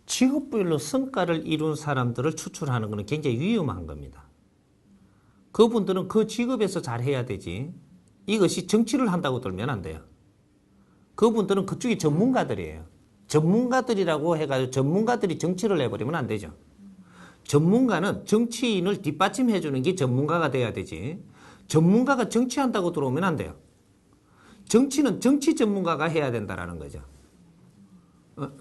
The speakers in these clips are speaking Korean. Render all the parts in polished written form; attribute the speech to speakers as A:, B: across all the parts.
A: 직업별로 성과를 이룬 사람들을 추출하는 것은 굉장히 위험한 겁니다. 그분들은 그 직업에서 잘해야 되지 이것이 정치를 한다고 들면 안 돼요. 그분들은 그쪽이 전문가들이에요. 전문가들이라고 해가지고 전문가들이 정치를 해버리면 안 되죠. 전문가는 정치인을 뒷받침해 주는 게 전문가가 돼야 되지 전문가가 정치한다고 들어오면 안 돼요. 정치는 정치 전문가가 해야 된다는 거죠.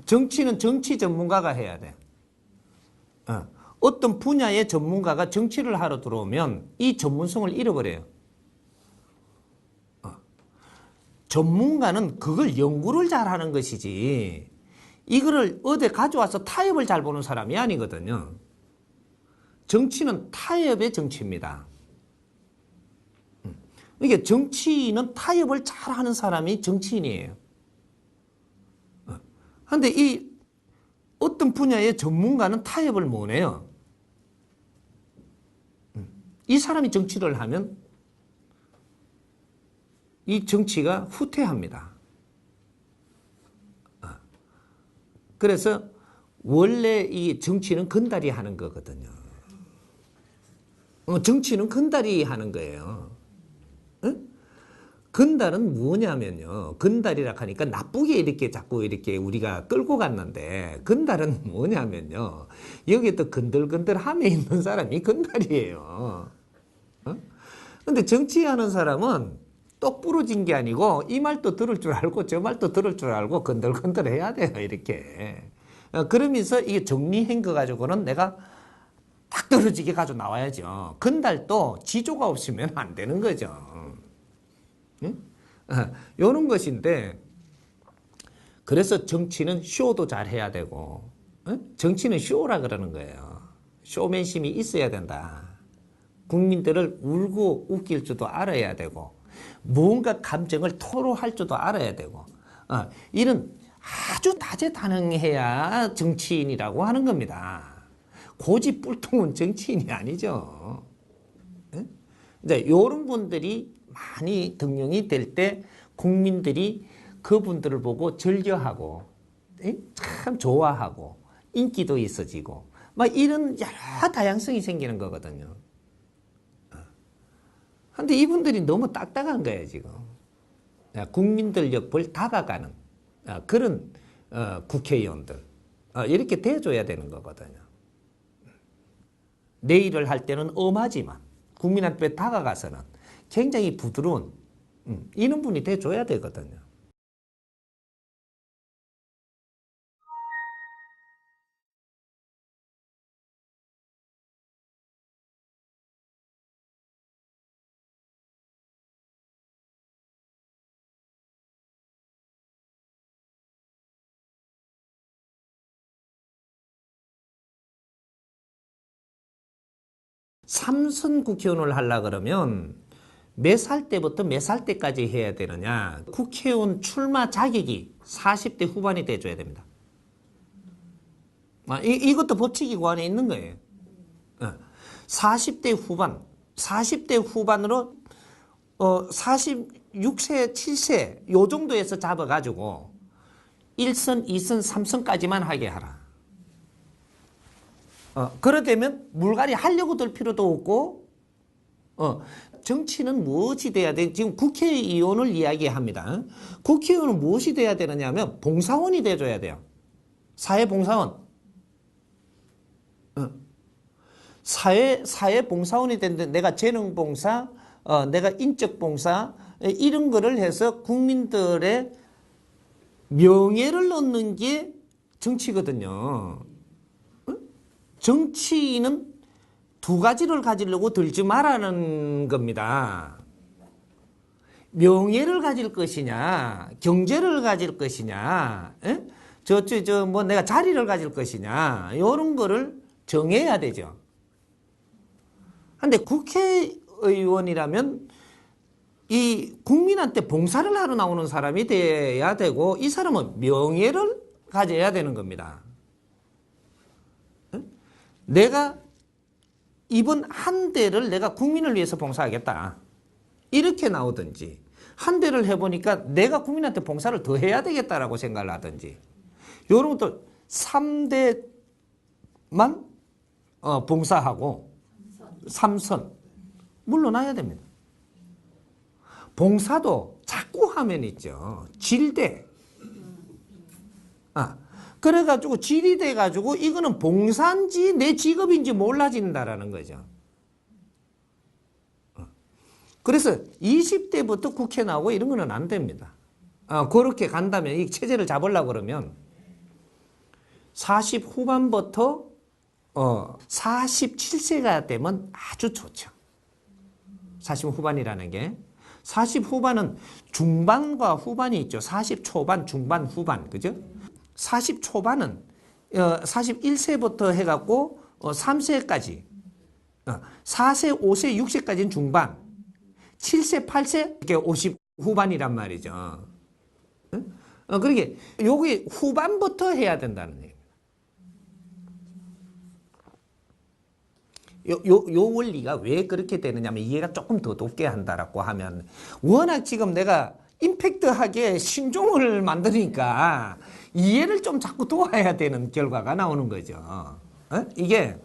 A: 정치는 정치 전문가가 해야 돼. 어떤 분야의 전문가가 정치를 하러 들어오면 이 전문성을 잃어버려요. 전문가는 그걸 연구를 잘하는 것이지 이거를 어디 가져와서 타협을 잘 보는 사람이 아니거든요. 정치는 타협의 정치입니다. 이게 정치인은 타협을 잘하는 사람이 정치인이에요. 그런데 이 어떤 분야의 전문가는 타협을 못해요. 이 사람이 정치를 하면 이 정치가 후퇴합니다. 그래서 원래 이 정치는 건달이 하는 거거든요. 정치는 건달이 하는 거예요. 건달은 뭐냐면요. 건달이라 하니까 나쁘게 이렇게 자꾸 이렇게 우리가 끌고 갔는데 건달은 뭐냐면요. 여기에 또 건들건들함에 있는 사람이 건달이에요. 근데 정치하는 사람은 똑 부러진 게 아니고 이 말도 들을 줄 알고 저 말도 들을 줄 알고 건들건들 해야 돼요. 이렇게. 그러면서 이게 정리한 거 가지고는 내가 딱 떨어지게 가지고 나와야죠. 건달도 지조가 없으면 안 되는 거죠. 이런 것인데 그래서 정치는 쇼도 잘 해야 되고 정치는 쇼라 그러는 거예요. 쇼맨심이 있어야 된다. 국민들을 울고 웃길 줄도 알아야 되고 무언가 감정을 토로할 줄도 알아야 되고 이런 아주 다재다능해야 정치인이라고 하는 겁니다. 고집불통은 정치인이 아니죠. 이제 이런 분들이 많이 등용이 될 때 국민들이 그분들을 보고 절겨하고 참 좋아하고 인기도 있어지고 막 이런 여러 다양성이 생기는 거거든요. 그런데 이분들이 너무 딱딱한 거예요 지금. 국민들 옆을 다가가는 그런 국회의원들 이렇게 돼줘야 되는 거거든요. 내 일을 할 때는 엄하지만 국민한테 다가가서는 굉장히 부드러운 이런 분이 돼줘야 되거든요. 삼선 국회의원을 하려고 그러면 몇 살 때부터 몇 살 때까지 해야 되느냐. 국회의원 출마 자격이 40대 후반이 돼줘야 됩니다. 이것도 법칙이 그 안에 있는 거예요. 40대 후반, 40대 후반으로 46세, 7세 요 정도에서 잡아가지고 1선, 2선, 3선까지만 하게 하라. 그러되면 물갈이 하려고 들 필요도 없고 정치는 무엇이 돼야 돼? 지금 국회의원을 이야기합니다. 국회의원은 무엇이 돼야 되느냐 하면 봉사원이 돼줘야 돼요. 사회봉사원. 사회봉사원이 되는데 내가 재능봉사, 내가 인적봉사 이런 거를 해서 국민들의 명예를 얻는 게 정치거든요. 정치인은 두 가지를 가지려고 들지 말라는 겁니다. 명예를 가질 것이냐, 경제를 가질 것이냐, 뭐 내가 자리를 가질 것이냐, 이런 거를 정해야 되죠. 근데 국회의원이라면 이 국민한테 봉사를 하러 나오는 사람이 돼야 되고 이 사람은 명예를 가져야 되는 겁니다. 내가 이번 한 대를 내가 국민을 위해서 봉사하겠다. 이렇게 나오든지 한 대를 해보니까 내가 국민한테 봉사를 더 해야 되겠다라고 생각을 하든지 이런 것들 3대만 봉사하고 3선 물러나야 됩니다. 봉사도 자꾸 하면 있죠. 질대. 그래가지고 질이 돼가지고 이거는 봉사인지 내 직업인지 몰라진다라는 거죠. 그래서 20대부터 국회 나오고 이런 거는 안 됩니다. 그렇게 간다면 이 체제를 잡으려고 그러면 40 후반부터 47세가 되면 아주 좋죠. 40 후반이라는 게 40 후반은 중반과 후반이 있죠. 40 초반, 중반, 후반. 그죠? 40 초반은 41세부터 해갖고 3세까지 4세, 5세, 6세까지는 중반 7세, 8세 이게 50 후반이란 말이죠. 그러게 여기 후반부터 해야 된다는 얘기입니다. 요 원리가 왜 그렇게 되느냐면 이해가 조금 더 높게 한다라고 하면 워낙 지금 내가 임팩트하게 신종을 만드니까 이해를 좀 자꾸 도와야 되는 결과가 나오는 거죠. 이게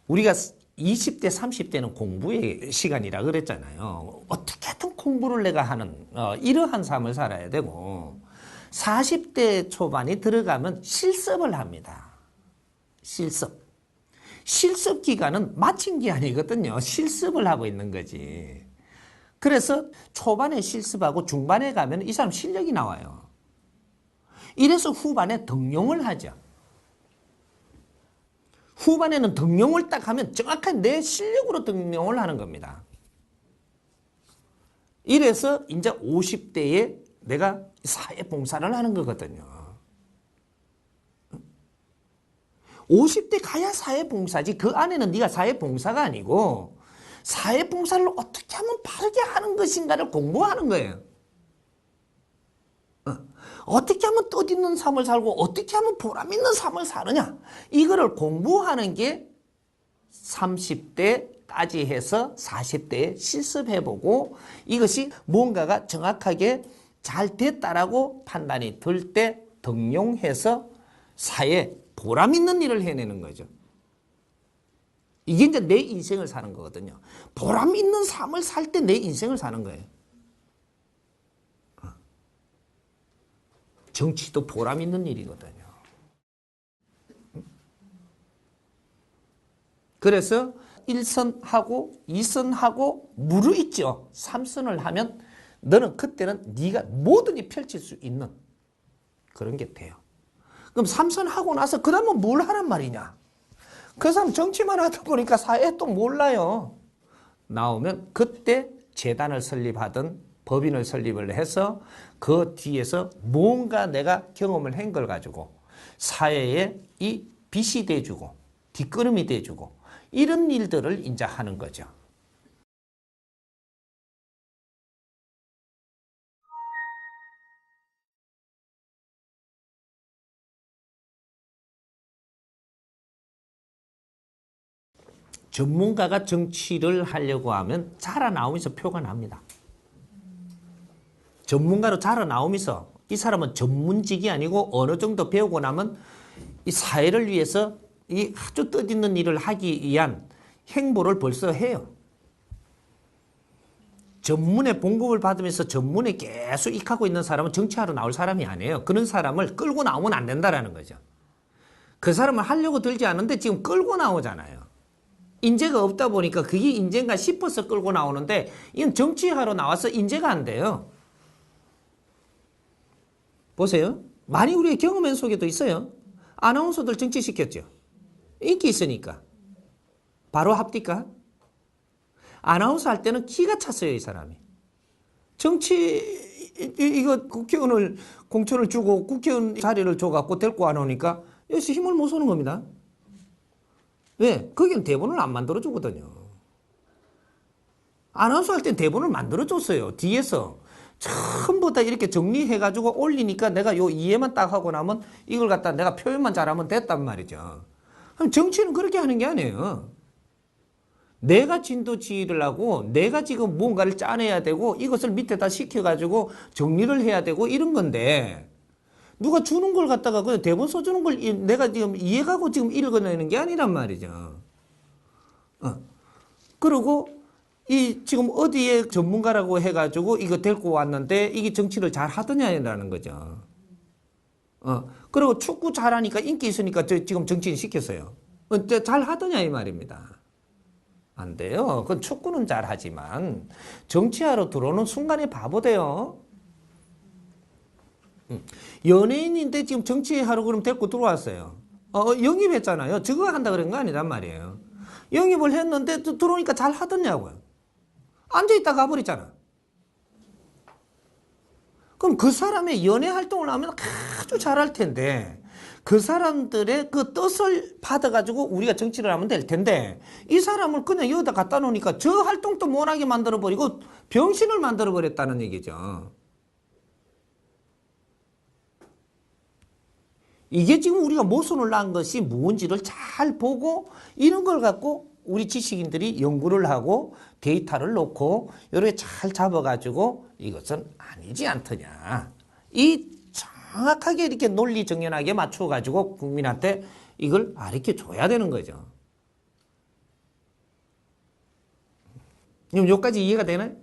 A: 우리가 20대, 30대는 공부의 시간이라 그랬잖아요. 어떻게든 공부를 내가 하는 이러한 삶을 살아야 되고 40대 초반이 들어가면 실습을 합니다. 실습 기간은 마친 기간이거든요. 실습을 하고 있는 거지. 그래서 초반에 실습하고 중반에 가면 이 사람 실력이 나와요. 이래서 후반에 등용을 하죠. 후반에는 등용을 딱 하면 정확한 내 실력으로 등용을 하는 겁니다. 이래서 이제 50대에 내가 사회봉사를 하는 거거든요. 50대 가야 사회봉사지 그 안에는 네가 사회봉사가 아니고 사회봉사를 어떻게 하면 바르게 하는 것인가를 공부하는 거예요. 어떻게 하면 뜻있는 삶을 살고 어떻게 하면 보람있는 삶을 사느냐 이거를 공부하는 게 30대까지 해서 40대에 실습해보고 이것이 뭔가가 정확하게 잘 됐다라고 판단이 들 때 등용해서 사회에 보람있는 일을 해내는 거죠. 이게 이제 내 인생을 사는 거거든요. 보람있는 삶을 살 때 내 인생을 사는 거예요. 정치도 보람 있는 일이거든요. 그래서 1선하고 2선하고 무르익죠. 3선을 하면 너는 그때는 네가 뭐든지 펼칠 수 있는 그런 게 돼요. 그럼 3선 하고 나서 그 다음은 뭘 하란 말이냐. 그 사람 정치만 하다 보니까 사회에 또 몰라요. 나오면 그때 재단을 설립하든 법인을 설립을 해서 그 뒤에서 뭔가 내가 경험을 한 걸 가지고 사회에 이 빛이 돼주고 뒷걸음이 돼주고 이런 일들을 이제 하는 거죠. 전문가가 정치를 하려고 하면 자라나오면서 표가 납니다. 전문가로 자라나오면서 이 사람은 전문직이 아니고 어느 정도 배우고 나면 이 사회를 위해서 이 아주 뜻있는 일을 하기 위한 행보를 벌써 해요. 전문의 봉급을 받으면서 전문에 계속 익하고 있는 사람은 정치하러 나올 사람이 아니에요. 그런 사람을 끌고 나오면 안 된다는 거죠. 그 사람을 하려고 들지 않는데 지금 끌고 나오잖아요. 인재가 없다 보니까 그게 인재인가 싶어서 끌고 나오는데 이건 정치하러 나와서 인재가 안 돼요. 보세요. 많이 우리의 경험한 속에도 있어요. 아나운서들 정치시켰죠. 인기 있으니까. 바로 합니까? 아나운서 할 때는 기가 찼어요, 이 사람이. 정치, 이거 국회의원을, 공천을 주고 국회의원 자리를 줘갖고 데리고 안 오니까 여기서 힘을 못 쏘는 겁니다. 왜? 거기는 대본을 안 만들어주거든요. 아나운서 할 땐 대본을 만들어줬어요. 뒤에서. 전부 다 이렇게 정리해가지고 올리니까 내가 요 이해만 딱 하고 나면 이걸 갖다 내가 표현만 잘하면 됐단 말이죠. 그럼 정치는 그렇게 하는 게 아니에요. 내가 진도지휘를 하고 내가 지금 뭔가를 짜내야 되고 이것을 밑에다 시켜가지고 정리를 해야 되고 이런 건데 누가 주는 걸 갖다가 그냥 대본 써주는 걸 내가 지금 이해가고 지금 읽어내는 게 아니란 말이죠. 그리고 이 지금 어디에 전문가라고 해가지고 이거 데리고 왔는데 이게 정치를 잘 하더냐라는 거죠. 그리고 축구 잘하니까 인기 있으니까 지금 정치인 시켰어요. 잘 하더냐 이 말입니다. 안 돼요. 그건 축구는 잘하지만 정치하러 들어오는 순간에 바보 돼요. 연예인인데 지금 정치하러 그럼 데리고 들어왔어요. 영입했잖아요. 저거 한다 그런 거 아니란 말이에요. 영입을 했는데 들어오니까 잘 하더냐고요. 앉아있다 가버리잖아. 그럼 그 사람의 연예 활동을 하면 아주 잘할 텐데 그 사람들의 그 뜻을 받아가지고 우리가 정치를 하면 될 텐데 이 사람을 그냥 여기다 갖다 놓으니까 저 활동도 못하게 만들어버리고 병신을 만들어버렸다는 얘기죠. 이게 지금 우리가 모순을 난 것이 뭔지를 잘 보고 이런 걸 갖고 우리 지식인들이 연구를 하고 데이터를 놓고 이렇게 잘 잡아가지고 이것은 아니지 않더냐. 이 정확하게 이렇게 논리 정연하게 맞춰가지고 국민한테 이걸 가르쳐 줘야 되는 거죠. 그럼 여기까지 이해가 되나요?